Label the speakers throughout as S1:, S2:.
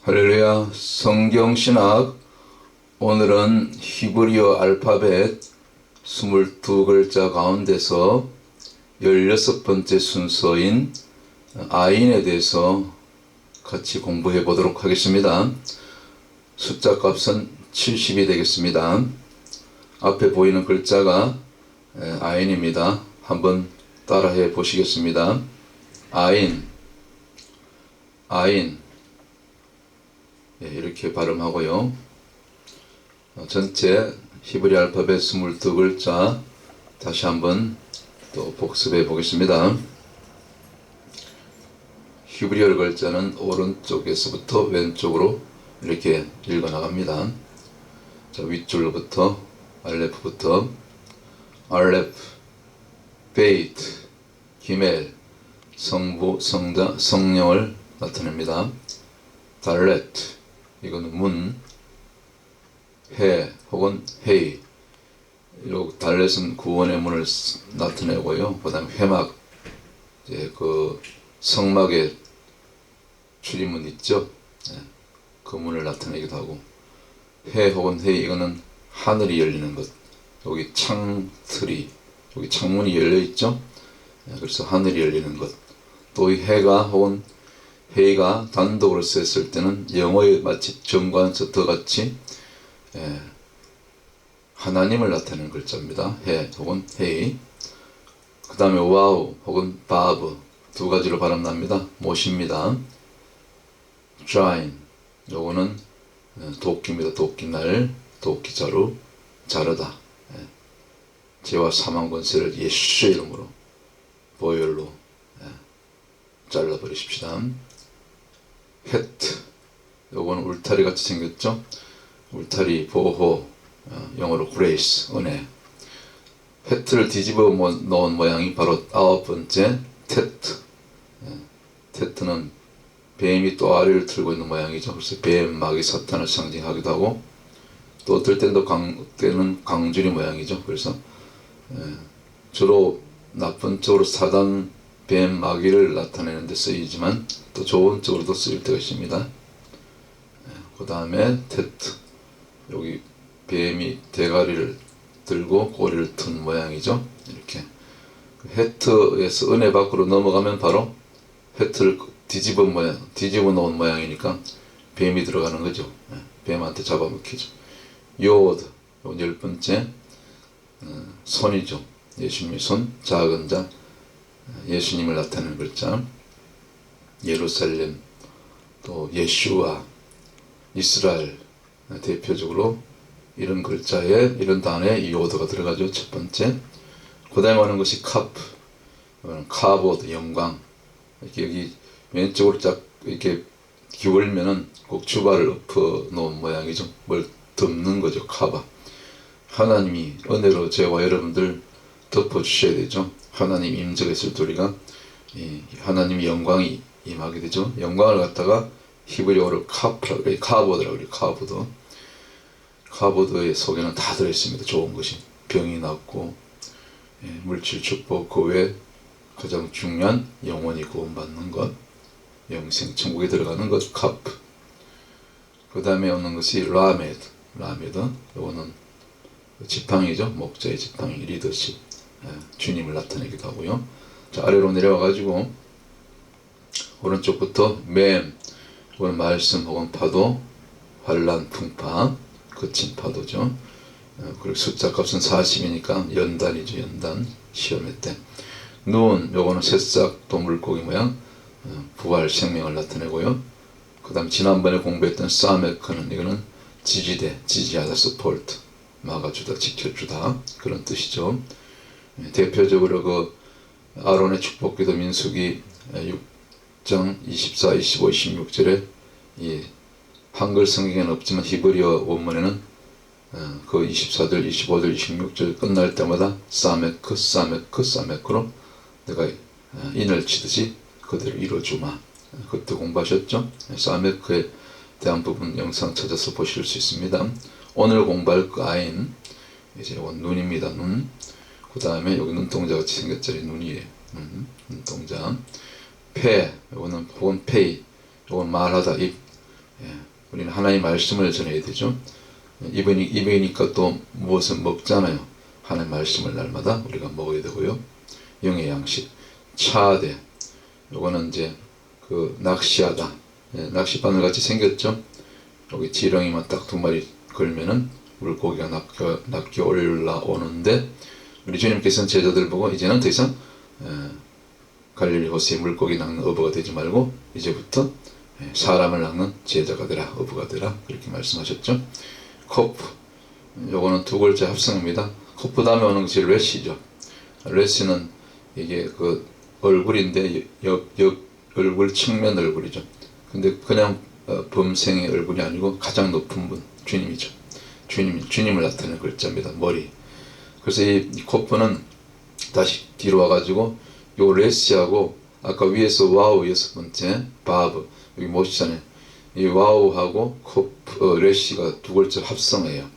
S1: 할렐루야. 성경신학 오늘은 히브리어 알파벳 22글자 가운데서 16번째 순서인 아인에 대해서 같이 공부해 보도록 하겠습니다. 숫자 값은 70이 되겠습니다. 앞에 보이는 글자가 아인입니다. 한번 따라해 보시겠습니다. 아인, 아인. 이렇게 발음하고요. 전체 히브리 알파벳 22글자 다시 한번 또 복습해 보겠습니다. 히브리어 글자는 오른쪽에서부터 왼쪽으로 이렇게 읽어 나갑니다. 자, 윗줄로부터 알레프부터 알레프, 베이트, 기멜, 성부, 성자, 성령을 나타냅니다. 달렛, 이거는 문, 해 혹은 헤이. 달렛은 구원의 문을 나타내고요. 그 다음에 회막, 이제 그 성막의 출입문 있죠. 그 문을 나타내기도 하고, 해 혹은 헤이, 이거는 하늘이 열리는 것. 여기 창틀이, 여기 창문이 열려 있죠. 그래서 하늘이 열리는 것. 또 이 해가 혹은 헤이가 단독으로 썼을 때는 영어의 마치 정관서터 같이 하나님을 나타내는 글자입니다. 해 혹은 헤이. 그 다음에 와우 혹은 바브, 두 가지로 발음납니다. 못입니다. drying, 요거는 도끼입니다. 도끼날, 도끼자루, 자르다. 죄와 사망 권세를 예수의 이름으로 보혈로 잘라버리십시다. 헤트, 요거는 울타리 같이 생겼죠. 울타리, 보호, 영어로 grace, 은혜. 헤트를 뒤집어 놓은 모양이 바로 9번째 테트. 테트는 뱀이 또 아래를 틀고 있는 모양이죠. 그래서 뱀, 마귀, 사탄을 상징하기도 하고, 또 어떨 때는 강줄이 모양이죠. 그래서 주로 나쁜 쪽으로 사단, 뱀, 마귀를 나타내는 데 쓰이지만 또 좋은 쪽으로도 쓰일 때가 있습니다. 그 다음에 테트, 여기 뱀이 대가리를 들고 꼬리를 튼 모양이죠. 이렇게 헤트에서 은혜 밖으로 넘어가면 바로 헤트를 뒤집어 놓은 모양이니까 뱀이 들어가는 거죠. 뱀한테 잡아먹히죠. 요드, 요 10번째 손이죠. 예수님의 손, 작은 자, 예수님을 나타내는 글자. 예루살렘, 또 예슈아, 이스라엘, 대표적으로 이런 글자에, 이런 단어에 이 요드가 들어가죠. 첫 번째. 그 다음에 오는 것이 카프, 카보드, 영광. 이렇게 여기 왼쪽으로 쫙 이렇게 기울면은 꼭 주발을 엎어 놓은 모양이죠. 뭘 덮는 거죠. 카바. 하나님이 은혜로 저와 여러분들 덮어 주셔야 되죠. 하나님 임재가 있을 때 우리가 하나님의 영광이 임하게 되죠. 영광을 갖다가 히브리어로 카프라고 그래요. 카보드라고 그래요. 카보드. 카보드의 속에는 다 들어있습니다. 좋은 것이. 병이 낫고, 물질 축복, 그 외에 가장 중요한 영혼이 구원받는 것, 영생 천국에 들어가는 것, 카프. 그 다음에 오는 것이 라메드. 라메드. 이거는 지팡이죠. 목자의 지팡이, 리더십. 주님을 나타내기도 하고요. 자, 아래로 내려와가지고 오른쪽부터 맴, 이건 말씀 혹은 파도, 환란, 풍파, 거친 파도죠. 그리고 숫자 값은 40이니까 연단이죠. 연단, 시험회 때. 눈, 요거는 새싹 또 물고기 모양, 부활, 생명을 나타내고요. 그 다음 지난번에 공부했던 사메크는 이거는 지지대, 지지하다, 서포트, 막아주다, 지켜주다, 그런 뜻이죠. 대표적으로 그 아론의 축복기도 민수기 6장 24, 25, 26절에 이 한글 성경에는 없지만 히브리어 원문에는 그 24절, 25절, 26절 끝날 때마다 사메크, 사메크, 사메크로 내가 인을 치듯이 그대로 이루어주마. 그것도 공부하셨죠? 사메크에 대한 부분 영상 찾아서 보실 수 있습니다. 오늘 공부할 그 아인, 이제 이건 눈입니다. 눈. 그 다음에 여기 눈동자 같이 생겼죠. 눈이에요. 눈동자. 폐, 요거는 혹은 페이, 요건 말하다, 입. 우리는 하나님의 말씀을 전해야 되죠. 입이니까 또 무엇을 먹잖아요. 하나님의 말씀을 날마다 우리가 먹어야 되고요. 영의 양식, 차대. 요거는 이제 그 낚시하다. 낚싯바늘 같이 생겼죠. 여기 지렁이만 딱 2마리 걸면은 물고기가 낚여 올라오는데, 우리 주님께서는 제자들 보고 이제는 더 이상 갈릴리 호수에 물고기 낚는 어부가 되지 말고 이제부터 사람을 낚는 제자가 되라, 어부가 되라, 그렇게 말씀하셨죠. 코프, 요거는 2글자 합성입니다. 코프 다음에 오는 것이 레시죠. 레시는 이게 그 얼굴인데 얼굴 측면 얼굴이죠. 근데 그냥 범생의 얼굴이 아니고 가장 높은 분, 주님이죠. 주님을 나타내는 글자입니다. 머리. 그래서 이 코프는 다시 뒤로 와가지고 요 레시하고 아까 위에서 와우 6번째 바브 여기 못이잖아요. 이 와우하고 코프, 레시가 2글자 합성해요.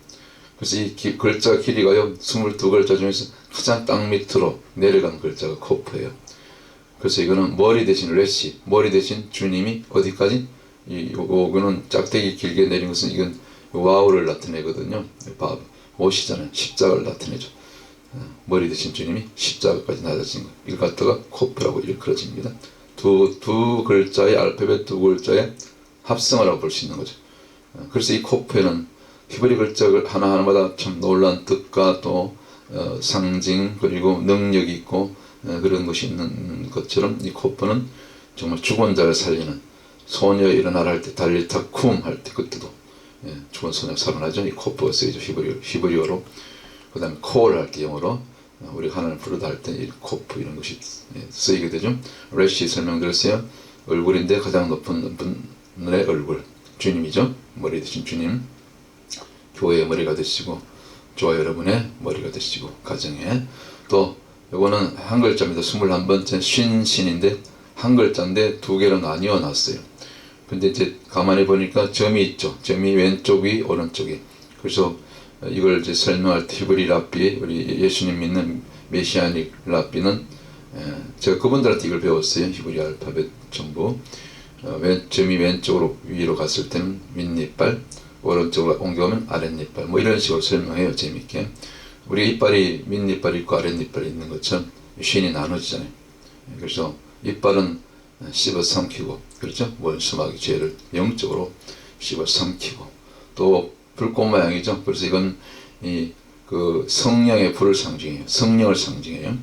S1: 그래서 이 글자 길이가요 22글자 중에서 가장 땅 밑으로 내려간 글자가 코프예요. 그래서 이거는 머리 대신 레시, 머리 대신 주님이 어디까지? 요거는 짝대기 길게 내린 것은 이건 와우를 나타내거든요. 바브 못이잖아요. 십자가를 나타내죠. 머리 대신 주님이 십자가까지 낮아진 것. 이걸 갖다가 코프라고 일컬어집니다. 두 글자의 알파벳 2글자의 합성을 하고 볼 수 있는 거죠. 그래서 이 코프에는 히브리 글자를 하나하나마다 참 놀라운 뜻과 또 상징 그리고 능력이 있고 그런 것이 있는 것처럼 이 코프는 정말 죽은 자를 살리는, 소녀 일어나라 할 때 달리타 쿰 할 때 그때도 죽은 소녀 살아나죠. 이 코프가 쓰이죠. 히브리어로. 그 다음에 콜 할 때 영어로 우리 하나님 부르다 할 때 이 코프 이런 것이 쓰이게 되죠. 레시 설명드렸어요. 얼굴인데 가장 높은 분의 얼굴, 주님이죠. 머리 대신 주님. 교회의 머리가 되시고 저와 여러분의 머리가 되시고 가정에. 또 이거는 한 글자입니다. 21번째 신신인데 한 글자인데 2개로 나뉘어 놨어요. 근데 이제 가만히 보니까 점이 있죠. 점이 왼쪽 위 오른쪽 위. 그래서 이걸 이제 설명할 때 히브리 랍비, 우리 예수님 믿는 메시아닉 랍비는 제가 그분들한테 이걸 배웠어요. 히브리 알파벳 전부. 점이 왼쪽으로 위로 갔을 때는 윗니빨, 오른쪽으로 옮겨오면 아랫니빨, 뭐 이런 식으로 설명해요. 재밌게. 우리 이빨이 윗니빨이 있고 아랫니빨이 있는 것처럼 신이 나눠지잖아요. 그래서 이빨은 씹어 삼키고, 그렇죠? 원수마귀 죄를 영적으로 씹어 삼키고, 또 불꽃 모양이죠. 그래서 이건 그 성령의 불을 상징해요. 성령을 상징해요.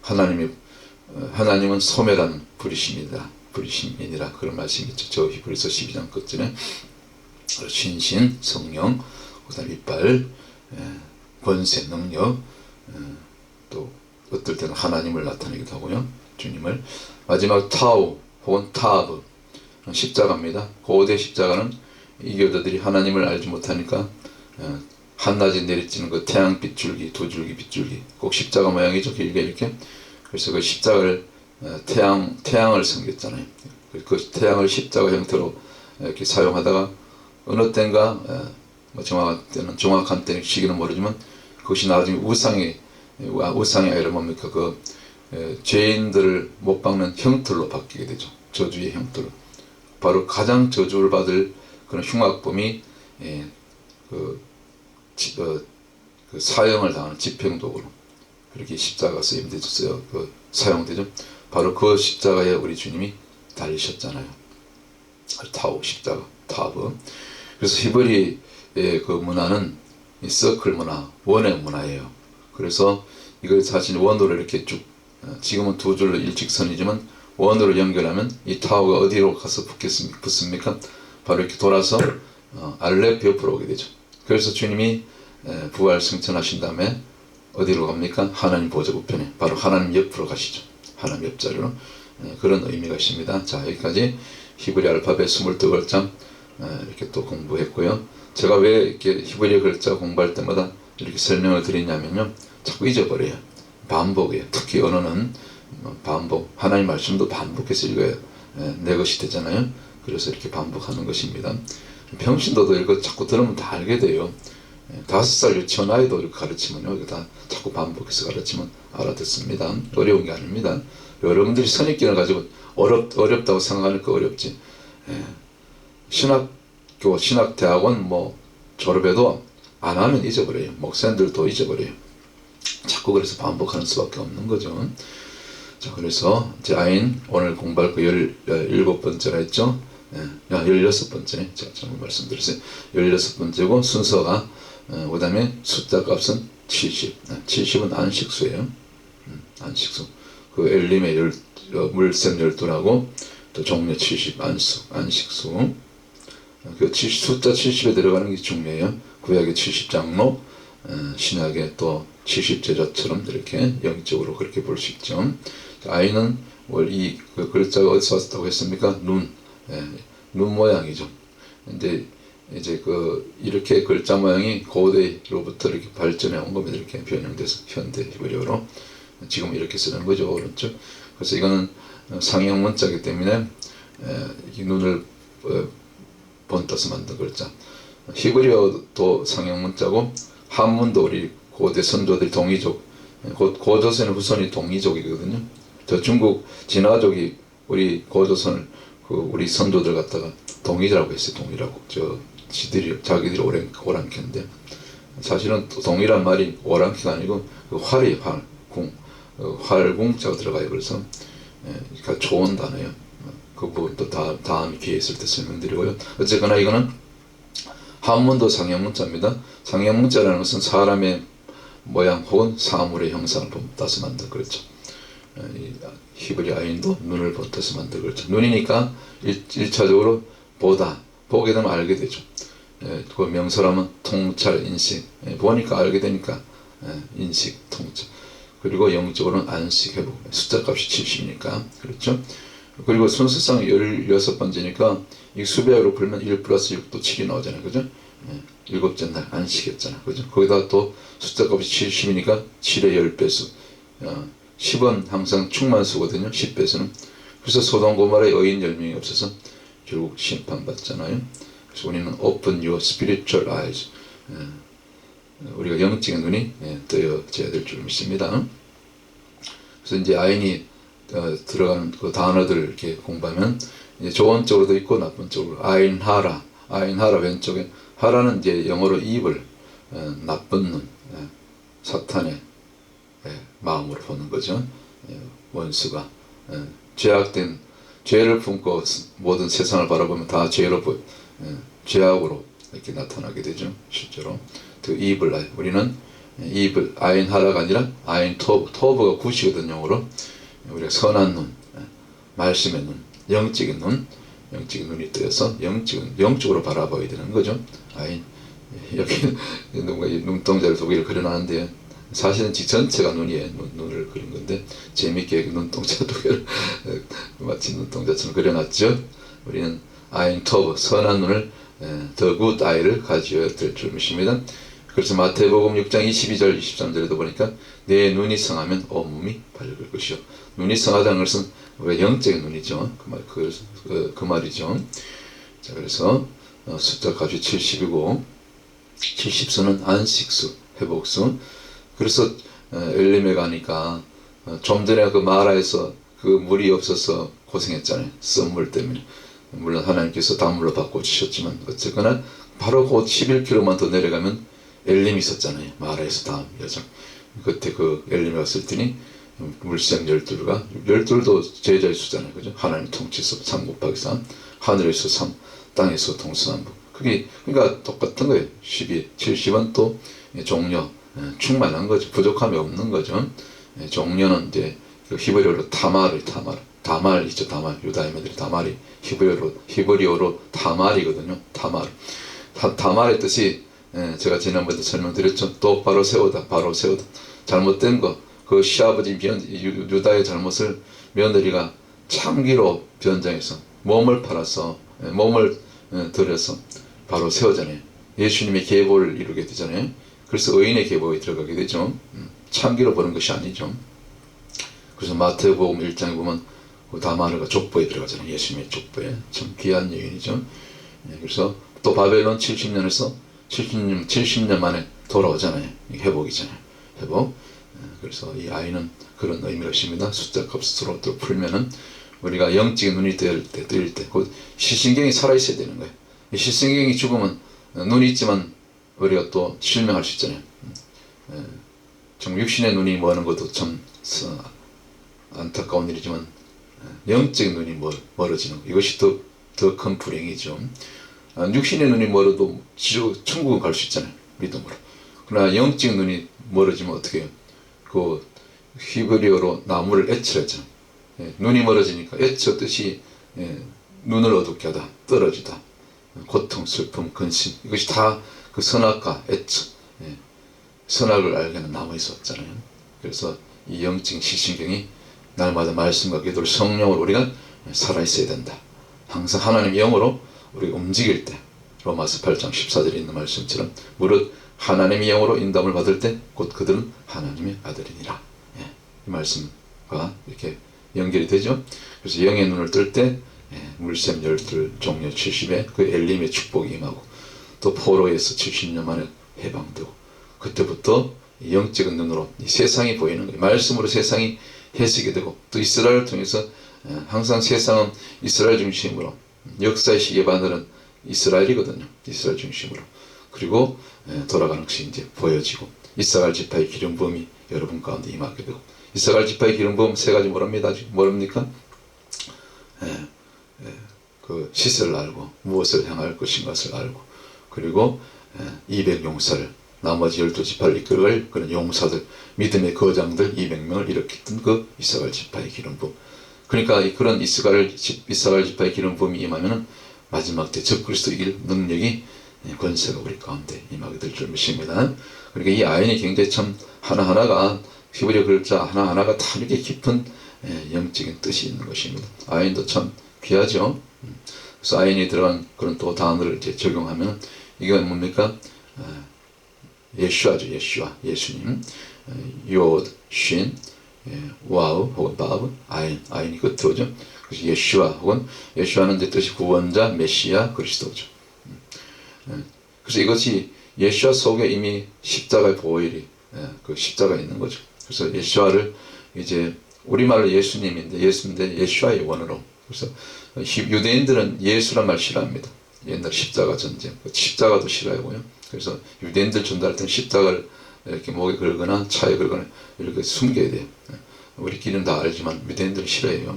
S1: 하나님은 소멸하는 불이십니다. 불이십니다. 그런 말씀이 있죠. 저 히브리서 12장 끝전에 신신, 성령, 그다음 이빨, 권세, 능력, 또 어떨 때는 하나님을 나타내기도 하고요. 주님을. 마지막 타우 혹은 타브, 십자가입니다. 고대 십자가는 이교도들이 하나님을 알지 못하니까 한낮에 내리쬐는 그 태양빛 줄기, 2줄기 빗줄기, 꼭 십자가 모양이죠. 길게 이렇게. 그래서 그 십자가를 태양을 섬겼잖아요. 그 태양을 십자가 형태로 이렇게 사용하다가 어느 때인가 뭐 정확한 때는 시기는 모르지만 그것이 나중에 우상이 아니라 뭡니까? 그 죄인들을 못 박는 형틀로 바뀌게 되죠. 저주의 형틀로. 바로 가장 저주를 받을 그런 흉악범이 그 사형을 당하는 집행도구로 그렇게 십자가가 쓰임되죠. 사용되죠. 바로 그 십자가에 우리 주님이 달리셨잖아요. 타우 십자가, 타브. 그래서 히브리의 그 문화는 이 서클 문화, 원의 문화예요. 그래서 이걸 사실 원으로 이렇게 쭉, 지금은 2줄로 일직선이지만 원으로 연결하면 이 타워가 어디로 가서 붙습니까? 바로 이렇게 돌아서 알렙 옆으로 오게 되죠. 그래서 주님이 부활 승천하신 다음에 어디로 갑니까? 하나님 보좌 우편에, 바로 하나님 옆으로 가시죠. 하나님 옆자리로. 그런 의미가 있습니다. 자, 여기까지 히브리 알파벳 22글자 이렇게 또 공부했고요. 제가 왜 이렇게 히브리 글자 공부할 때마다 이렇게 설명을 드리냐면요, 자꾸 잊어버려요. 반복이에요. 특히 언어는 반복, 하나님 말씀도 반복해서 읽어야 내 것이 되잖아요. 그래서 이렇게 반복하는 것입니다. 평신도도 이거 자꾸 들으면 다 알게 돼요. 5살 유치원 아이도 이렇게 가르치면요, 이거 다 자꾸 반복해서 가르치면 알아듣습니다. 어려운 게 아닙니다. 여러분들이 선입견을 가지고 어렵다고 생각하니까 어렵지. 신학교, 신학대학원 뭐 졸업해도 안 하면 잊어버려요. 목사님들도 잊어버려요. 자꾸 그래서 반복하는 수밖에 없는 거죠. 자, 그래서 이제 아인 오늘 공부할 거 17번째라 했죠. 16번째. 제가 잘못 말씀드렸어요. 16번째고 순서가 그 다음에 숫자 값은 70. 70은 안식수예요. 안식수. 그 엘림의 물샘 12라고 또 종려 70 안식수. 그 숫자 70에 들어가는 게 중요해요. 구약의 70장로, 신약의 또 70제자처럼 이렇게 영적으로 그렇게 볼 수 있죠. 아이는 이 글자가 어디서 왔다고 했습니까? 눈 모양이죠. 근데 이제 이렇게 글자 모양이 고대로부터 이렇게 발전해 온 겁니다. 이렇게 변형돼서 현대 히브리어로 지금 이렇게 쓰는 거죠. 오른쪽. 그래서 이거는 상형 문자이기 때문에 이 눈을 번떠서 만든 글자. 히브리어도 상형 문자고 한문도 우리 고대 선조들 동이족, 고조선의 후손이 동이족이거든요. 저 중국 진화족이 우리 고조선을 우리 선조들 갖다가 동이라고 했어요. 동이라고. 자기들이 오랑캐인데 사실은 동이란 말이 오랑캐가 아니고 활이 활궁자가 들어가요. 그래서 그러니까 좋은 단어예요. 그 부분도 다음 기회 있을 때 설명드리고요. 어쨌거나 이거는 한문도 상형문자입니다. 상형문자라는 것은 사람의 모양 혹은 사물의 형상을 따서 만든 그렇죠. 히브리 아인도 눈을 번떠서 만든 그렇죠. 눈이니까 1차적으로 보게 되면 알게 되죠. 그 명설하면 통찰, 인식. 보니까 알게 되니까 인식, 통찰. 그리고 영적으로는 안식, 회복. 숫자 값이 70이니까 그렇죠. 그리고 순서상 16번째니까 이 수배하로 풀면 1 플러스 6도 7이 나오잖아요. 그죠? 일곱째 날 안식했잖아. 그죠? 거기다 또 숫자 값이 70이니까 7의 10배수. 10은 항상 충만수거든요. 10배수는. 그래서 소돔 고모라에 의인 10명이 없어서 결국 심판받잖아요. 그래서 우리는 open your spiritual eyes. 우리가 영적인 눈이 뜨여져야 될 줄 믿습니다. 그래서 이제 아인이 들어가는 그 단어들을 이렇게 공부하면 이제 좋은 쪽으로도 있고 나쁜 쪽으로. 아인하라 왼쪽에. 하라는 이제 영어로 evil, 나쁜 눈, 사탄의 마음으로 보는 거죠. 원수가 죄악된 죄를 품고 모든 세상을 바라보면 다 죄로 죄악으로 이렇게 나타나게 되죠. 실제로 그 evil eye. 우리는 evil 아인하라가 아니라 아인 토브가 굿이거든요. 영어로. 우리가 선한 눈, 말씀의 눈, 영적인 눈이 뜨여서 영적으로 바라봐야 되는 거죠. 아인. 여기 누가 눈동자를 두 개를 그려놨는데 사실은 전체가 눈이에요. 눈을 그린 건데 재밌게 눈동자 두 개를 마치 눈동자처럼 그려놨죠. 우리는 아인 토브, 선한 눈을 더 굿 아이를 가져야 될 줄 믿습니다. 그래서 마태복음 6장 22절 23절에도 보니까 내 눈이 성하면 온몸이 밝을 것이요. 눈이 성하다는 것은 영적인 눈이죠. 그 말이죠. 자, 그래서 숫자 값이 70이고 70수는 안식수, 회복수. 그래서 엘림에 가니까 좀 전에 그 마라에서 그 물이 없어서 고생했잖아요. 썸물 때문에. 물론 하나님께서 단물로 바꿔주셨지만 어쨌거나 바로 곧 11km만 더 내려가면 엘림이 있었잖아요. 마라에서 다음 여정. 그때 그 엘림에 갔을 때니 물샘 12도 제자의 수잖아요. 그죠? 하나님 통치서 3 곱하기 3, 하늘에서 3, 땅에서 동서남북. 그게 그러니까 똑같은 거예요. 70은 또 종려, 충만한 거죠. 부족함이 없는 거죠. 종려는 이제 그 히브리어로 다말 있죠. 다말. 유다인들이 다말이 히브리어로 다말이거든요. 다말의 뜻이 제가 지난번에 설명드렸죠. 똑바로 세우다, 바로 세우다. 잘못된 거, 그 시아버지 유다의 잘못을 며느리가 창기로 변장해서 몸을 팔아서 몸을 들여서 바로 세우잖아요. 예수님의 계보를 이루게 되잖아요. 그래서 의인의 계보에 들어가게 되죠. 창기로 보는 것이 아니죠. 그래서 마태복음 1장에 보면 그 다마르가 족보에 들어가잖아요. 예수님의 족보에. 참 귀한 여인이죠. 그래서 또 바벨론 70년에서 70년 만에 돌아오잖아요. 회복이잖아요. 회복. 그래서 이 아이는 그런 의미가 있습니다. 숫자 값으로 또 풀면은 우리가 영적인 눈이 뜨일 때 그 시신경이 살아있어야 되는 거예요. 시신경이 죽으면 눈이 있지만 우리가 또 실명할 수 있잖아요. 정말 육신의 눈이 머는 것도 참 안타까운 일이지만 영적인 눈이 멀어지는 거. 이것이 더 큰 불행이죠. 육신의 눈이 멀어도 천국은 갈 수 있잖아요. 믿음으로. 그러나 영적인 눈이 멀어지면 어떻게 해요? 그 히브리어로 나무를 에츠라잖아요. 눈이 멀어지니까 에츠 뜻이 눈을 어둡게 하다, 떨어지다, 고통, 슬픔, 근심, 이것이 다 그 선악과 에츠, 선악을 알게 하는 나무에 있었잖아요. 그래서 이 영적인 시신경이 날마다 말씀과 기도를 성령으로 우리가 살아있어야 된다. 항상 하나님의 영으로 우리가 움직일 때, 로마서 8장 14절에 있는 말씀처럼 무릇 하나님의 영으로 인도함을 받을 때 곧 그들은 하나님의 아들이니라. 이 말씀과 이렇게 연결이 되죠. 그래서 영의 눈을 뜰 때 물샘 열둘 종려 70에 그 엘림의 축복이 임하고 또 포로에서 70년 만에 해방되고 그때부터 영적인 눈으로 이 세상이 보이는 거예요. 말씀으로 세상이 해석이 되고 또 이스라엘을 통해서 항상 세상은 이스라엘 중심으로 역사의 시계바늘은 이스라엘이거든요. 이스라엘 중심으로. 그리고 돌아가는 것이 이제 보여지고 이사갈 지파의 기름 부음이 여러분 가운데 임하게 되고 이사갈 지파의 기름 부음 세 가지 뭐랍니까? 그 시세를 알고 무엇을 향할 것인가를 알고 그리고 200용사를 나머지 12지파를 이끌어갈 그런 용사들 믿음의 거장들 200명을 일으켰던 그 이사갈 지파의 기름 부음. 그러니까 그런 이사갈 지파의 기름 부음이 임하면은 마지막 때 적그리스도 이길 능력이 권세가 우리 가운데 임하게 될 줄 믿습니다. 그러니까 이 아인이 굉장히 참 하나하나가 히브리어 글자 하나하나가 다 이렇게 깊은 영적인 뜻이 있는 것입니다. 아인도 참 귀하죠. 그래서 아인이 들어간 그런 또 단어를 이제 적용하면 이건 뭡니까? 예슈아죠. 예슈아, 예수님. 요드, 쉰, 와우 혹은 바브, 아인이 끝으로 오죠. 그래서 예슈아 혹은 예슈아는 이제 뜻이 구원자, 메시아, 그리스도죠. 그래서 이것이 예수와 속에 이미 십자가의 보혈이 그 십자가 있는 거죠. 그래서 예수와를 이제 우리말로 예수님인데 예수와의 원어로. 그래서 유대인들은 예수란 말 싫어합니다. 옛날 십자가 전쟁, 십자가도 싫어하고요. 그래서 유대인들 전달할 때는 십자가를 이렇게 목에 걸거나 차에 걸거나 이렇게 숨겨야 돼요. 우리끼리는 다 알지만 유대인들은 싫어해요.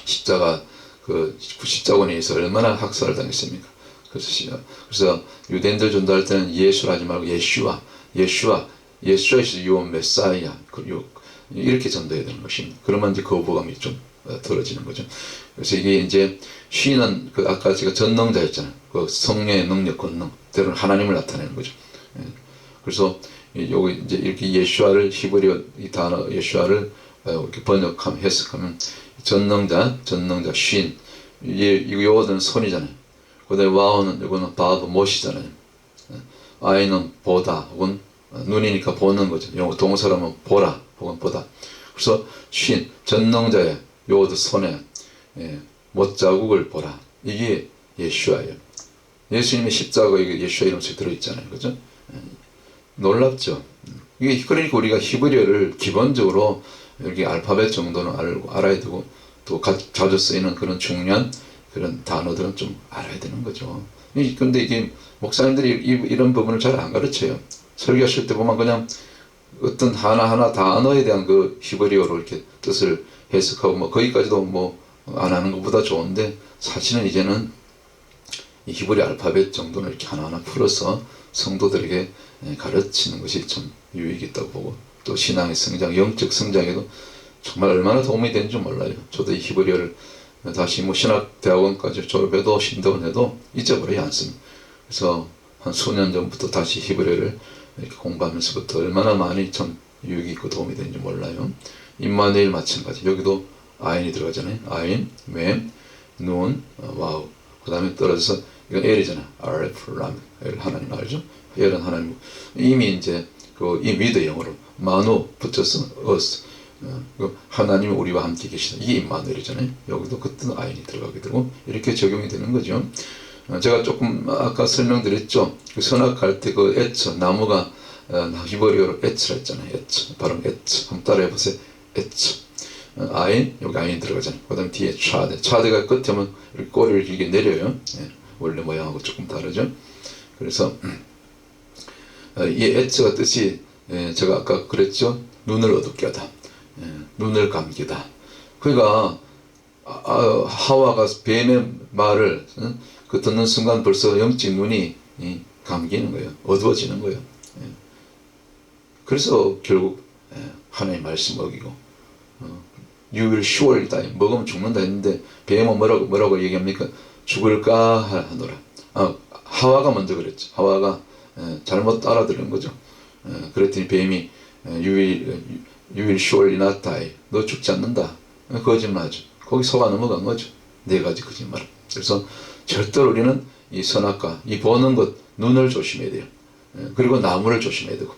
S1: 십자가 그 십자군에서 얼마나 학살을 당했습니까? 그래서 유대인들 전도할 때는 예수를 하지 말고 예슈아 is your Messiah 이렇게 전도해야 되는 것입니다. 그러면 이제 거부감이 좀 덜어지는 거죠. 그래서 이게 이제 시인은 그 아까 제가 전능자였잖아요. 그 성령의 능력, 권능, 때로는 하나님을 나타내는 거죠. 그래서 요기 이제 이렇게 예슈아를 히브리어 이 단어 예슈아를 이렇게 번역하면 해석하면 전능자 신 요거는 손이잖아요. 그다음에 와우는 이거는 바브 못이잖아요. 아이는 보다 혹은 눈이니까 보는 거죠. 영어 동사라면 보라 혹은 보다. 그래서 신 전능자의 요도 손에 못자국을 보라. 이게 예슈아예요. 예수님의 십자가 이게 예슈아 이름 속에 들어있잖아요. 그죠? 놀랍죠. 이게 그러니까 우리가 히브리어를 기본적으로 이렇게 알파벳 정도는 알아야 되고 또 자주 쓰이는 그런 중요한 그런 단어들은 좀 알아야 되는 거죠. 근데 이게 목사님들이 이런 부분을 잘 안 가르쳐요. 설교하실 때 보면 그냥 어떤 하나하나 단어에 대한 그 히브리어로 이렇게 뜻을 해석하고 뭐 거기까지도 뭐 안 하는 것보다 좋은데 사실은 이제는 이 히브리 알파벳 정도는 이렇게 하나하나 풀어서 성도들에게 가르치는 것이 좀 유익이 있다고 보고 또 신앙의 성장, 영적 성장에도 정말 얼마나 도움이 되는지 몰라요. 저도 이 히브리어를 다시 뭐 신학대학원까지 졸업해도 신대원해도 잊어버리지 않습니다. 그래서 한 수년 전부터 다시 히브리어를 이렇게 공부하면서부터 얼마나 많이 참 유익이 있고 도움이 되는지 몰라요. 임마누엘 마찬가지. 여기도 아인이 들어가잖아요. 아인, 맴, 눈, 와우. 그 다음에 떨어져서 이건 L이잖아. RF, 람. L 하나님 알죠? L은 하나님. 이미 이제 이 위드 영어로 마누 붙여서 us. 하나님이 우리와 함께 계시다. 이게 임마누엘이잖아요. 여기도 그때 아인이 들어가게 되고 이렇게 적용이 되는 거죠. 제가 조금 아까 설명드렸죠. 그 선악할 때 그 에츠 나무가 히브리어로 에츠라 했잖아요. 에츠 발음 에츠 한번 따라해 보세요. 에츠 아인, 여기 아인 들어가잖아요. 그 다음에 뒤에 차대. 차대가 끝에 오면 이렇게 꼬리를 길게 내려요. 예, 원래 모양하고 조금 다르죠. 그래서 이 에츠가 뜻이 제가 아까 그랬죠. 눈을 어둡게 하다. 눈을 감기다. 그러니까 하와가 뱀의 말을 그 듣는 순간 벌써 영적 눈이 감기는 거예요. 어두워지는 거예요. 그래서 결국 하나님 말씀 어기고 You will surely die. 먹으면 죽는다 했는데 뱀은 뭐라고 얘기합니까? 죽을까 하노라. 하와가 먼저 그랬죠. 하와가 잘못 알아들은 거죠. 그랬더니 뱀이 You will surely not die. 너 죽지 않는다. 거짓말하죠. 거기 속아 넘어간 거죠. 네 가지 거짓말. 그래서 절대로 우리는 이 선악과 이 보는 것 눈을 조심해야 돼요. 그리고 나무를 조심해야 되고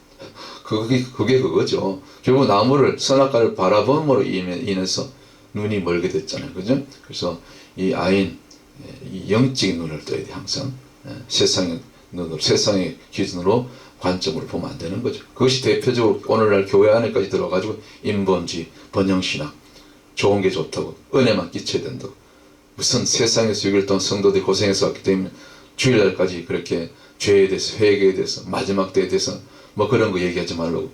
S1: 그게 그거죠. 결국 나무를 선악과를 바라봄으로 인해서 눈이 멀게 됐잖아요. 그죠? 그래서 이 아인 이 영적인 눈을 떠야 돼. 항상 세상의 눈으로 세상의 기준으로 관점으로 보면 안 되는 거죠. 그것이 대표적으로 오늘날 교회 안에까지 들어가지고 인본주의, 번영신학 좋은 게 좋다고 은혜만 끼쳐야 된다고 무슨 세상에서 6일 동안 성도들이 고생해서 왔기 때문에 주일날까지 그렇게 죄에 대해서 회개에 대해서 마지막 때에 대해서 뭐 그런 거 얘기하지 말라고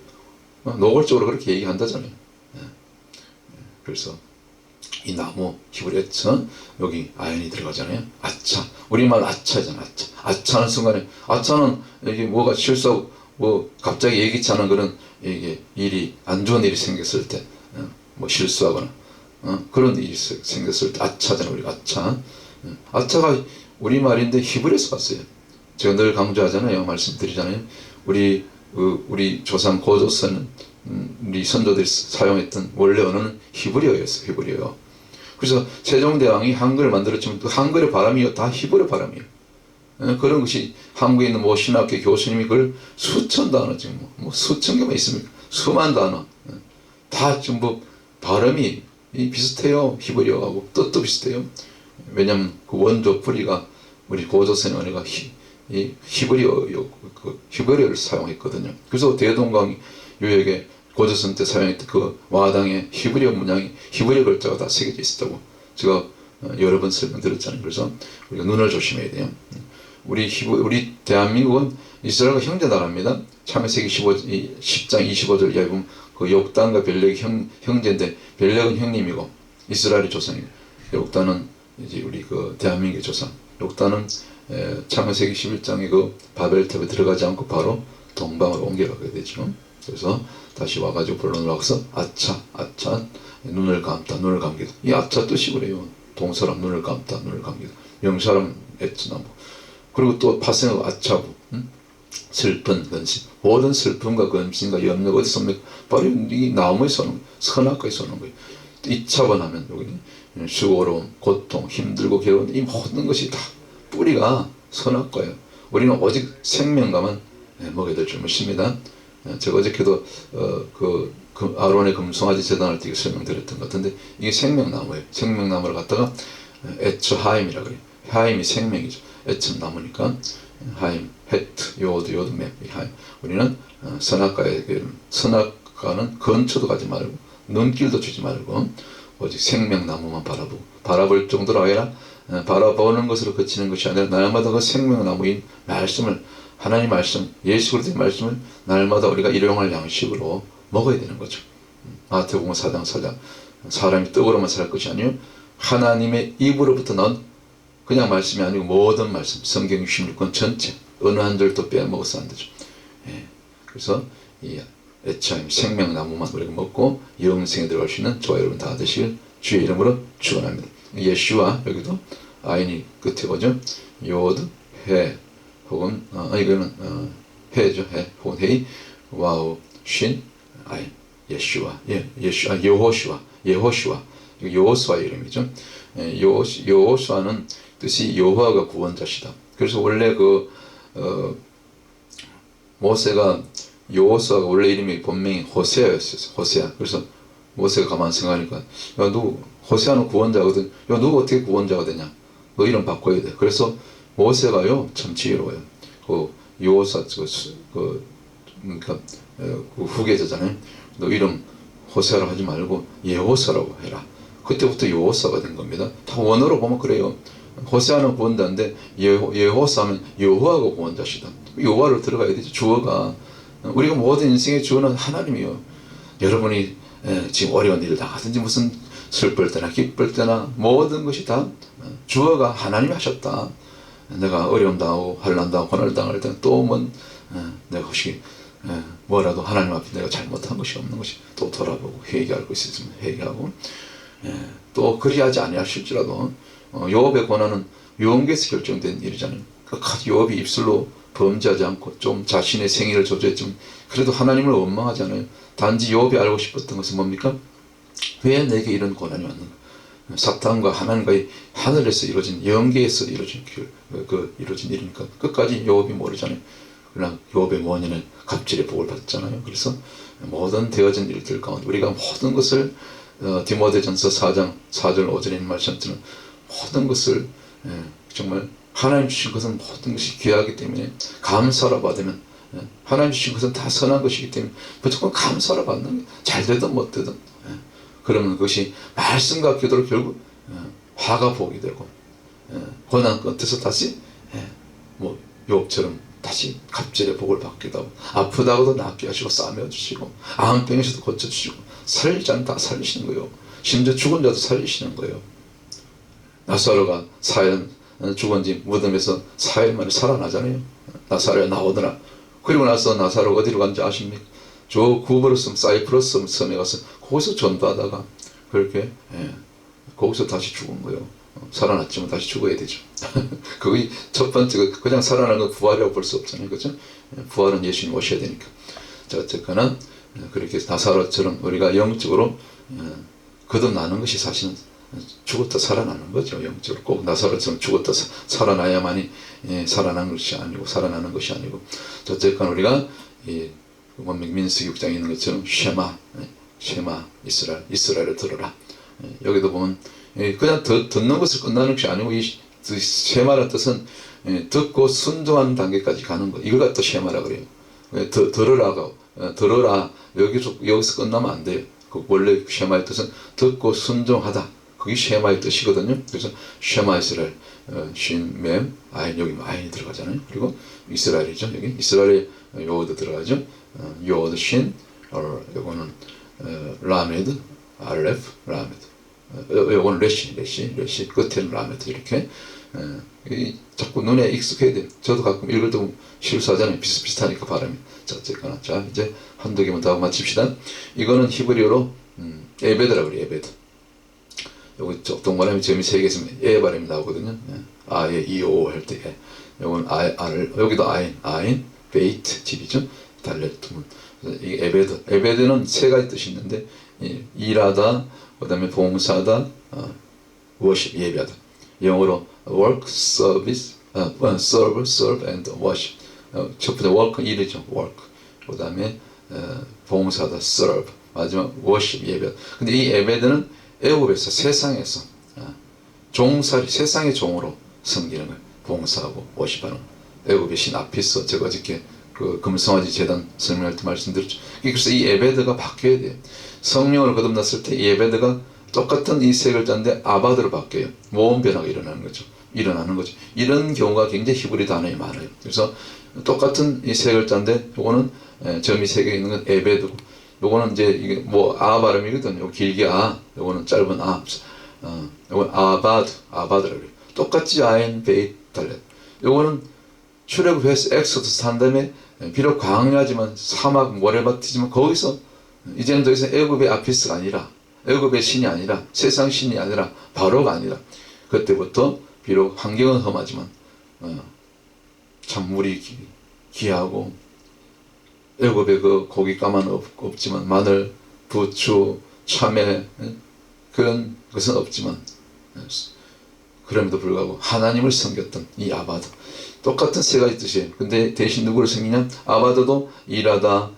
S1: 노골적으로 그렇게 얘기한다잖아요. 그래서 이 나무 히브리에서 여기 아연이 들어가잖아요. 아차 우리말 아차잖아. 아차하는 순간에 아차는 이게 뭐가 실수하고 뭐 갑자기 예기치 않은 그런 이게 일이 안 좋은 일이 생겼을 때 뭐 실수하거나 그런 일이 생겼을 때 아차잖아요. 우리가 아차. 아차가 우리말인데 히브리에서 왔어요. 제가 늘 강조하잖아요. 말씀드리잖아요. 우리 조상 고조선 우리 선조들이 사용했던 원래 언어는 히브리어였어요. 히브리어. 그래서 세종대왕이 한글을 만들었지만 그 한글의 바람이 다 히브리어 바람이에요. 그런 것이 한국에 있는 뭐 신학교 교수님이 그걸 수천 단어 지금 뭐 수천 개만 있습니까? 수만 단어 다 전부 발음이 비슷해요. 히브리어하고 뜻도 비슷해요. 왜냐하면 그 원조 뿌리가 우리 고조선의 언어가 히브리어를 사용했거든요. 그래서 대동강 유역에 고조선 때 사용했던 그 와당에 히브리어 문양이 히브리어 글자가 다 새겨져 있었다고 제가 여러 번 설명드렸잖아요. 그래서 우리가 눈을 조심해야 돼요. 우리 대한민국은 이스라엘과 형제 나라입니다. 창세기 10장 25절 이하에 보면 그 욕단과 벨렉이 형제인데 벨렉은 형님이고 이스라엘이 조상이고 욕단은 이제 우리 그 대한민국의 조상. 욕단은 창세기 11장에 그 바벨탑에 들어가지 않고 바로 동방으로 옮겨가게 되죠. 그래서 다시 와가지고 본론을 와서 아차 눈을 감다 눈을 감기다. 이 아차 뜻이 그래요. 동사람 눈을 감다 눈을 감기다. 명사람 에츠나무. 그리고 또 파생어 아차부. 슬픈 근심. 모든 슬픔과 근심과 염려가 어디서 옵니까? 바로 이 나무에서 오는 거예요. 선악과에서 오는 거예요. 이차번하면 여기는 수고로움, 고통, 힘들고 괴로운 이 모든 것이 다 뿌리가 선악과예요. 우리는 오직 생명감은 먹게 될 줄 믿습니다. 제가 어저께도 아론의 금송아지 재단할 때 설명드렸던 것 같은데 이게 생명나무예요. 생명나무를 갖다가 에츠하임이라고 해요. 하임이 생명이죠. 에츠 나무니까 하임, 헤트, 요드, 맵, 하임. 우리는 선악과는 근처도 가지 말고 눈길도 주지 말고 오직 생명나무만 바라볼 정도로 아니라 바라보는 것으로 그치는 것이 아니라 날마다 그 생명나무인 말씀을 하나님 말씀, 예수 그리스도의 말씀을 날마다 우리가 일용할 양식으로 먹어야 되는 거죠. 마태복음 4장 4장 사람이 떡으로만 살 것이 아니요 하나님의 입으로부터 나온 그냥 말씀이 아니고 모든 말씀, 성경 66권 전체 어느 한 절도 빼먹어서 안 되죠. 그래서 이 에차임 생명나무만 우리가 먹고 영생에 들어갈 수 있는 저와 여러분 다 되시길 주의 이름으로 축원합니다. 예슈와 여기도 아인이 끝에 오죠. 요드 해 혹은 이거는 해죠. 해 혹은 헤이 와우 신 아인 예슈와 예호슈아 여호수아 이름이죠. 여호수아는 뜻이 여호와가 구원자시다. 그래서 원래 모세가 여호수아가 원래 이름이 본명이 호세아였어요. 호세아. 그래서 모세가 가만 생각하니까 야 누구 호세아는 구원자거든. 야 누구 어떻게 구원자가 되냐? 너 이름 바꿔야 돼. 그래서 모세가요 참 지혜로워요. 그 여호수아 그러니까 그 후계자잖아요. 너 이름 호세아라고 하지 말고 여호사라고 해라. 그때부터 여호사가 된 겁니다. 다 원어로 보면 그래요. 호세아는 구원자인데 여호사는 여호와가 구원자시다. 여호와를 들어가야 되죠. 주어가. 우리가 모든 인생의 주어는 하나님이요. 여러분이 지금 어려운 일을 당하든지 무슨 슬플 때나 기쁠 때나 모든 것이 다 주어가 하나님이 하셨다. 내가 어려움 당하고 환난 당하고 고난을 당할 때는 또 내가 혹시 뭐라도 하나님 앞에 내가 잘못한 것이 없는 것이 또 돌아보고 회개할 것이 있으면 회개하고 또 그리하지 아니하실지라도 요업의 고난은 유언계에서 결정된 일이잖아요. 끝까지 요업이 입술로 범죄하지 않고 좀 자신의 생애를 조절했지만 그래도 하나님을 원망하잖아요. 단지 요업이 알고 싶었던 것은 뭡니까? 왜 내게 이런 고난이 왔는가? 사탄과 하나님과의 하늘에서 이루어진 영계에서 이루어진 일이니까 끝까지 요업이 모르잖아요. 그러나 요업의 원인은 갑질의 복을 받잖아요. 그래서 모든 되어진 일들 가운데 우리가 모든 것을 디모데전서 4장 4절 5절에 있는 말씀처럼 모든 것을 정말 하나님 주신 것은 모든 것이 귀하기 때문에 감사로 받으면 하나님 주신 것은 다 선한 것이기 때문에 무조건 감사로 받는 게 잘 되든 못 되든 그러면 그것이 말씀과 기도로 결국 화가 복이 되고 고난 끝에서 다시 뭐 욥처럼 다시 갑절의 복을 받기도 하고 아프다고도 낫게 하시고 싸매 주시고 암병에서도 고쳐주시고 살리지 않다 살리시는 거예요. 심지어 죽은 자도 살리시는 거예요. 나사로가 4일 죽은 지 무덤에서 4일 만에 살아나잖아요. 나사로야 나오더라. 그리고 나서 나사로가 어디로 간지 아십니까? 저 구브로스 사이프러스 섬에 가서 거기서 전도하다가 그렇게 거기서 다시 죽은 거예요. 살아났지만 다시 죽어야 되죠. 그게 첫 번째 그냥 살아나는 건 부활이라고 볼 수 없잖아요. 그렇죠? 부활은 예수님 오셔야 되니까. 자, 어쨌거나 그렇게 나사로처럼 우리가 영적으로 거듭나는 것이 사실은 죽었다 살아나는 거죠. 영적으로 꼭 나사로처럼 죽었다 살아나야만이 살아나는 것이 아니고 살아나는 것이 아니고 어쨌거나 우리가 민수기 6장에 있는 것처럼 쉐마 이스라엘을 들어라. 여기도 보면 그냥 듣는 것을 끝나는 것이 아니고 이 쉐마라는 뜻은 듣고 순종하는 단계까지 가는 거. 이걸 갖다 쉐마라 그래요. 들어라 여기서 끝나면 안 돼요. 그 원래 쉐마의 뜻은 듣고 순종하다. 그게 쉐마의 뜻이거든요. 그래서 쉐마 이스라엘 쉰mem 아인 여기 아인이 들어가잖아요. 그리고 이스라엘이죠. 여기 이스라엘의 요어도 들어가죠. 요어도 쉰 요거는 라메드 알레프 라메드 요거는 레시 끝에는 라메드 이렇게 자꾸 눈에 익숙해야 돼요. 저도 가끔 읽을 때 실수하잖아요. 비슷비슷하니까 발음이. 자, 어쨌거나 자 이제 한두 개만 더 마칩시다. 이거는 히브리어로 에베드라고 그래요. 에베드. 요거 동그라미 점이 3개 있으면 에 발음이 나오거든요. 아예 이오 할 때 요건 여기도 아인 베이트 집이죠. 달래투문. 이 에베드는 3가지 뜻이 있는데 일하다, 그다음에 봉사하다, 워십 예배하다. 영어로 work, service, serve and worship. 첫 번째 work 일이죠. work. 그다음에 봉사하다, serve. 마지막 worship 예배. 근데 이 에베드는 애굽에서 세상에서 종살이 세상의 종으로 섬기는 걸 봉사하고 worship하는 애굽의 신 아피스 제가 어저께 그 금성아지 재단 설명할 때 말씀드렸죠. 그래서 이 에베드가 바뀌어야 돼요. 성령으로 거듭났을 때 이 에베드가 똑같은 이 세 글자인데 아바드로 바뀌어요. 모험 변화가 일어나는 거죠. 이런 경우가 굉장히 히브리 단어에 많아요. 그래서 똑같은 이 세 글자인데 요거는 점이 3개 있는 건 에베드고 요거는 이제 이게 뭐 아 발음이거든요. 길게 요거는 짧은 요건 아바드라고 그래요. 똑같이 아인 베이 달렛. 요거는 출애굽해서 엑소더스 한 다음에 비록 광야지만 사막 모래밭이지만 거기서 이제는 더 이상 애굽의 아피스가 아니라 애굽의 신이 아니라 세상 신이 아니라 바로가 아니라 그때부터 비록 환경은 험하지만 참 물이 귀하고 애굽의 그 고깃가마는 없지만 마늘, 부추, 참외 그런 것은 없지만 그럼에도 불구하고 하나님을 섬겼던 이 아바드 똑같은 3가지 뜻이에요. 근데 대신 누구를 섬기냐? 아바드도 일하다,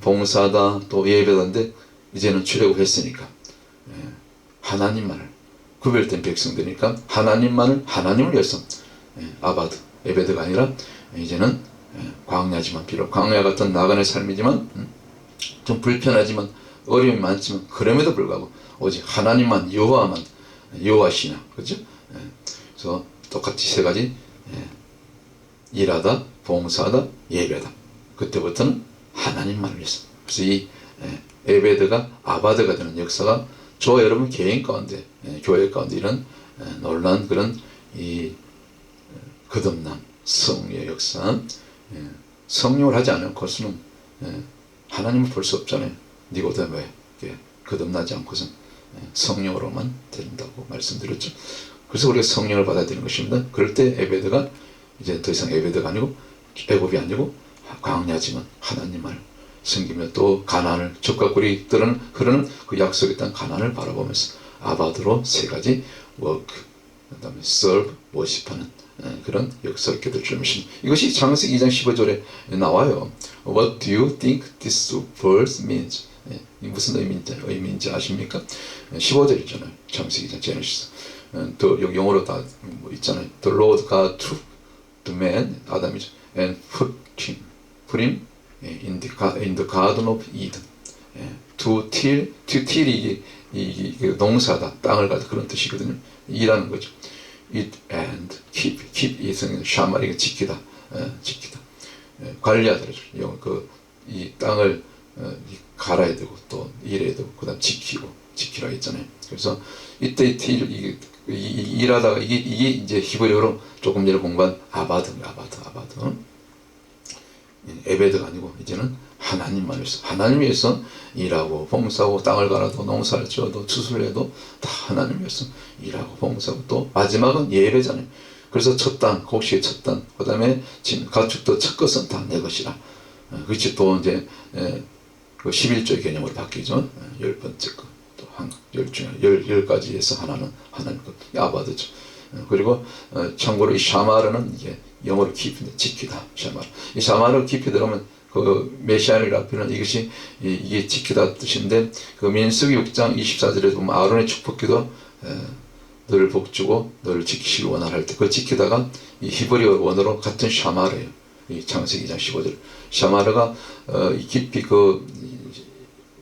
S1: 봉사하다, 또 예배하는데 이제는 출애굽했으니까 하나님만을 구별된 백성되니까 하나님을 위해서 아바드, 에베드가 아니라 이제는 광야지만 비록 광야 같은 나간의 삶이지만 좀 불편하지만 어려움이 많지만 그럼에도 불구하고 오직 하나님만 여호와시나 그렇죠? 그래서 똑같이 세 가지 일하다, 봉사하다, 예배하다. 그때부터는 하나님만을 위해서. 그래서 이 에베드가 아바드가 되는 역사가 저와 여러분 개인 가운데, 교회 가운데 이런 놀라운 그런 이 거듭남, 성령의 역사, 성령을 하지 않은 것은 하나님을 볼 수 없잖아요. 니고데모에 거듭나지 않고선 성령으로만 된다고 말씀드렸죠. 그래서 우리가 성령을 받아야 되는 것입니다. 그럴 때 에베드가 이제 더 이상 에베드가 아니고 애굽이 아니고 광야지만 하나님을 섬기며 또 가나안을 적과 꿀이 흐르는 그 약속의 땅 가나안을 바라보면서 아바드로 세 가지 워크, 그 다음에 serve, worship하는 그런 역사를 있게 될 줄 믿습니다. 이것이 창세기 2장 15절에 나와요. What do you think this verse means? 무슨 의미인지 아십니까? 15절이잖아요. 창세기 2장 제네시스. 또 여기 영어로 다 있잖아요. The Lord God took the man, 아담이죠, and put him in the garden of Eden. To till이 이 농사다, 땅을 가다 그런 뜻이거든요. 일하는 거죠. Eat and keep 이 샤마리가 지키다, 관리하다 그러죠. 이 땅을 갈아야 되고 또 일해야 되고 그다음 지키라 했잖아요. 그래서 이때 일하다가 이게 이제 히브리어로 조금 전에 공부한 아바드. 에베드가 아니고 이제는 하나님만 위해서, 하나님 위해서 일하고 봉사하고 땅을 갈아도 농사를 지어도 추수를 해도 다 하나님 위해서 일하고 봉사하고 또 마지막은 예배잖아요. 그래서 첫 단, 곡식의 첫 단, 그 다음에 가축도 첫 것은 다 내 것이라. 그것이 또 이제 그 11조의 개념으로 바뀌죠. 10번째 것, 또 열 중에 10가지에서 하나는 하나님 것, 아바드죠. 그리고 참고로 이 샤마르는 이게 영어로 깊이 지키다. 이 샤마르 깊이 들어가면 그 메시아라피는 이것이 이게 지키다 뜻인데, 그 민수기 6장 24절에 보면 아론의 축복기도 너를 복주고 너를 지키시길 원하라 할 때 그 지키다가 이 히브리어 원어로 같은 샤마르예요. 이 창세기 2장 15절 샤마르가 깊이 그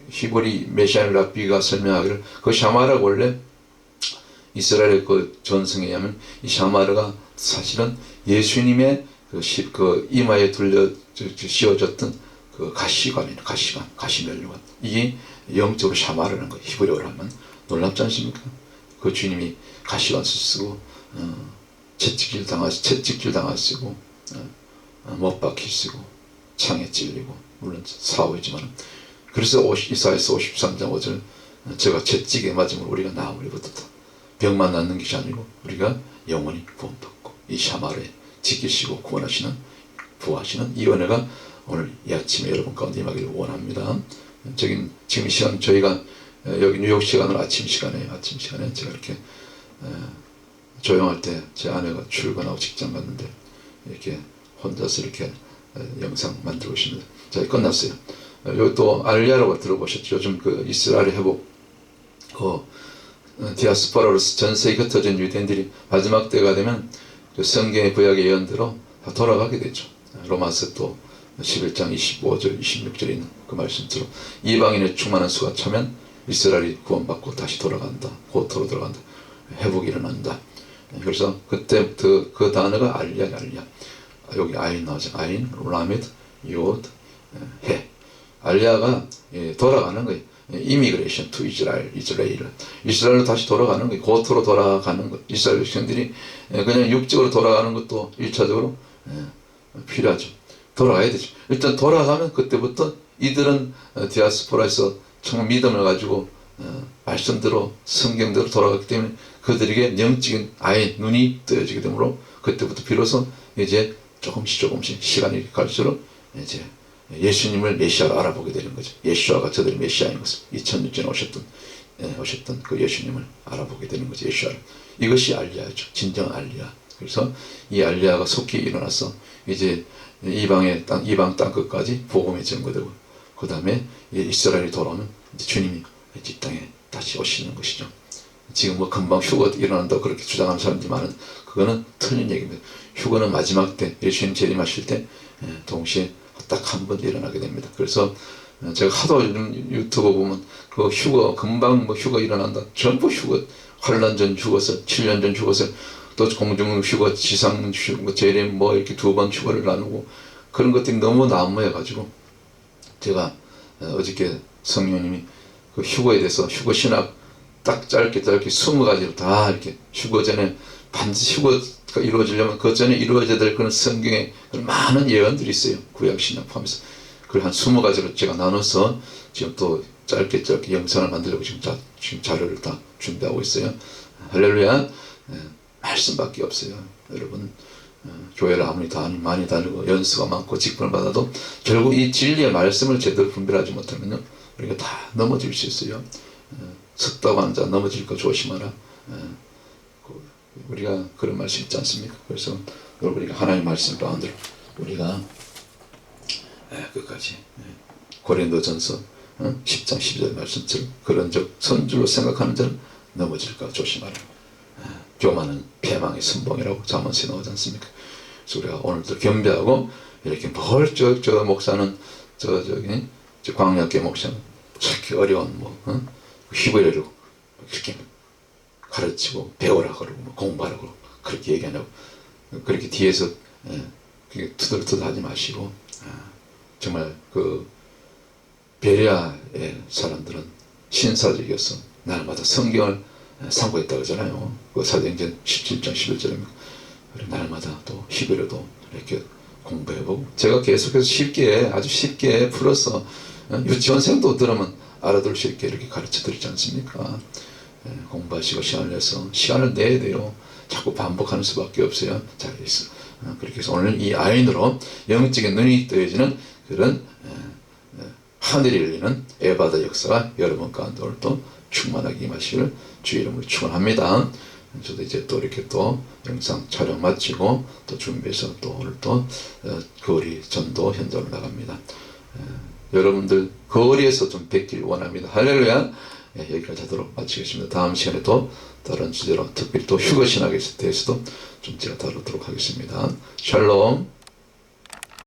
S1: 히브리 메시아라피가 설명하기를 그 샤마르가 원래 이스라엘의 그 전승에 의하면 이 샤마르가 사실은 예수님의 그 이마에 씌워졌던 그 가시면류관. 이게 영적으로 샤마르라는 거예요. 히브리어로 하면. 놀랍지 않습니까? 그 주님이 가시관을 쓰고, 채찍질 당하시고, 못 박히시고, 창에 찔리고, 물론 사후이지만. 그래서 이사야서 53장 5절, 제가 채찍에 맞으면 우리가 나음을 입었다. 병만 낫는 것이 아니고 우리가 영원히 구원받고 이 샤마르에 지키시고 구원하시는 이 은혜가 오늘 이 아침에 여러분 가운데 임하기를 원합니다. 지금 이 시간 저희가 여기 뉴욕 시간으로 아침 시간에 제가 이렇게 조용할 때 제 아내가 출근하고 직장 갔는데 이렇게 혼자서 이렇게 영상 만들고 있습니다. 자, 끝났어요. 여기 또 알리아라고 들어보셨죠? 요즘 그 이스라엘 회복 디아스포라로서 전 세계에 흩어진 유대인들이 마지막 때가 되면 그 성경의 구약의 예언대로 다 돌아가게 되죠. 로마서 또 11장 25절 26절에 있는 그 말씀대로 이방인의 충만한 수가 차면 이스라엘이 구원받고 다시 돌아간다. 고토로 들어간다. 회복이 일어난다. 그래서 그때 그 단어가 알리야. 여기 아인 나오죠. 아인, 라메드, 요드, 해. 알리아가 돌아가는 거예요. 이미그레이션 투 이스라엘로 다시 돌아가는 거예요. 고토로 돌아가는 거. 이스라엘 백성들이 그냥 육적으로 돌아가는 것도 1차적으로 필요하죠. 돌아가야 되죠. 일단 돌아가면 그때부터 이들은 디아스포라에서 정말 믿음을 가지고 말씀대로 성경대로 돌아갔기 때문에 그들에게 영적인 아예 눈이 뜨여지게 되므로 그때부터 비로소 이제 조금씩 시간이 갈수록 이제 예수님을 메시아로 알아보게 되는 거죠. 예수아가 저들의 메시아인 것을 2000년 전에 오셨던 그 예수님을 알아보게 되는 거죠. 예수아를. 이것이 알리아죠. 진정 알리아. 그래서 이 알리아가 속히 일어나서 이제 이방 땅 끝까지 복음이 전거되고 그 다음에 이스라엘이 돌아오면 이제 주님이 이 땅에 다시 오시는 것이죠. 지금 뭐 금방 휴거 일어난다고 그렇게 주장하는 사람들만은 그거는 틀린 얘기입니다. 휴거는 마지막 때 예수님 재림하실 때 동시에 딱 한 번 일어나게 됩니다. 그래서 제가 하도 요즘 유튜브 보면 그 휴거 금방 뭐 휴거 일어난다. 전부 휴거 8년 전 휴거서 7년 전 휴거서 또 공중 휴거 지상 휴거 재림 뭐 이렇게 2번 휴거를 나누고 그런 것들이 너무 난무해가지고 제가 어저께 성령님이 그 휴거에 대해서 휴거 신학 딱 짧게 20가지로 다 이렇게 휴거 전에 반드시 휴거가 이루어지려면 그 전에 이루어져야 될 그런 성경에 그런 많은 예언들이 있어요. 구약 신약 포함해서 그걸 한 20가지로 제가 나눠서 지금 또 짧게 영상을 만들려고 지금 자료를 다 준비하고 있어요. 할렐루야. 말씀밖에 없어요. 여러분 교회를 아무리 많이 다니고 연수가 많고 직분을 받아도 결국 이 진리의 말씀을 제대로 분별하지 못하면요 우리가 다 넘어질 수 있어요. 섰다고 하는 자 넘어질까 조심하라. 우리가 그런 말씀 있지 않습니까? 그래서 우리가 하나님의 말씀 가운데로 우리가 끝까지 고린도전서 10장 12절 말씀처럼 그런 적 선줄로 생각하는 자는 넘어질까 조심하라. 교만은 패망의 선봉이라고 잠언서에 나오지 않습니까? 그래서 우리가 오늘도 겸비하고 이렇게 뭘 저 목사는 저기 광약계 목사는 저렇게 어려운 히브리어로 이렇게 가르치고 배우라 그러고 공부하라 그러고 그렇게 얘기 안 하고 그렇게 뒤에서 그게 투덜투덜 하지 마시고 정말 그 베레아의 사람들은 신사적이어서 날마다 성경을 상고했다고 하잖아요. 그 사도행전 17장 11절입니다. 날마다 또 히브리어도 이렇게 공부해보고 제가 계속해서 아주 쉽게 풀어서 유치원생도 들으면 알아들 수 있게 이렇게 가르쳐 드리지 않습니까? 공부하시고 시간을 내야 돼요. 자꾸 반복하는 수밖에 없어요. 자, 그렇게 해서 오늘 이 아인으로 영적인 눈이 뜨여지는 그런 하늘이 열리는 에바다 역사가 여러분 가운데 오늘 또 충만하게 임하시기를 주의 이름으로 축원합니다. 저도 이제 또 이렇게 또 영상 촬영 마치고 또 준비해서 또 오늘 또 거리 전도 현장으로 나갑니다. 여러분들 거리에서 좀 뵙길 원합니다. 할렐루야. 여기까지 하도록 마치겠습니다. 다음 시간에 또 다른 주제로 특별히 또 휴거 신학에 대해서도 좀 제가 다루도록 하겠습니다. 샬롬.